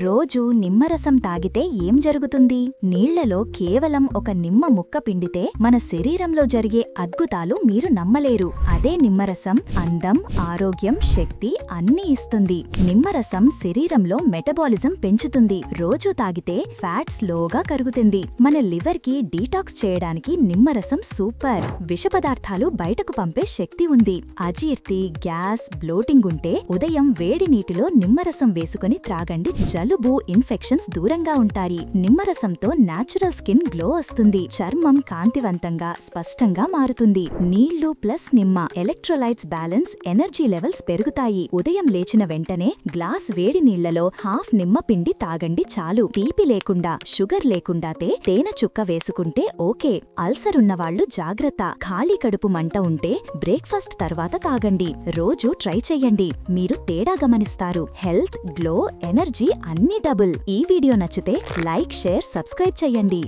రోజూ నిమ్మరసం తాగితే ఏం జరుగుతుంది? నీళ్లలో కేవలం ఒక నిమ్మ ముక్క పిండితే మన శరీరంలో జరిగే అద్భుతాలు మీరు నమ్మలేరు. అదే నిమ్మరసం అందం, ఆరోగ్యం, శక్తి అన్నీ ఇస్తుంది. నిమ్మరసం శరీరంలో మెటబాలిజం పెంచుతుంది. రోజూ తాగితే ఫ్యాట్ స్లోగా కరుగుతుంది. మన లివర్ కి డీటాక్స్ చేయడానికి నిమ్మరసం సూపర్. విష పదార్థాలు బయటకు పంపే శక్తి ఉంది. అజీర్తి, గ్యాస్, బ్లోటింగ్ ఉంటే ఉదయం వేడి నీటిలో నిమ్మరసం వేసుకుని త్రాగండి. జలుబు, ఇన్ఫెక్షన్స్ దూరంగా ఉంటాయి. నిమ్మరసంతో న్యాచురల్ స్కిన్ గ్లో వస్తుంది. చర్మం కాంతివంతంగా, స్పష్టంగా మారుతుంది. నీళ్లు ప్లస్ నిమ్మ ఎలక్ట్రోలైట్స్ బ్యాలెన్స్, ఎనర్జీ లెవెల్స్ పెరుగుతాయి. ఉదయం లేచిన వెంటనే గ్లాస్ వేడి నీళ్లలో హాఫ్ నిమ్మ పిండి తాగండి చాలు. తీపి లేకుండా, షుగర్ లేకుండా తేనె చుక్క వేసుకుంటే ఓకే. అల్సర్ ఉన్నవాళ్లు జాగ్రత్త. ఖాళీ కడుపు మంట ఉంటే బ్రేక్ఫాస్ట్ తర్వాత తాగండి. రోజు ట్రై చెయ్యండి. మీరు తేడా గమనిస్తారు. హెల్త్, గ్లో, ఎనర్జీ అన్నీ డబుల్. ఈ వీడియో నచ్చితే లైక్, షేర్, సబ్స్క్రైబ్ చెయ్యండి.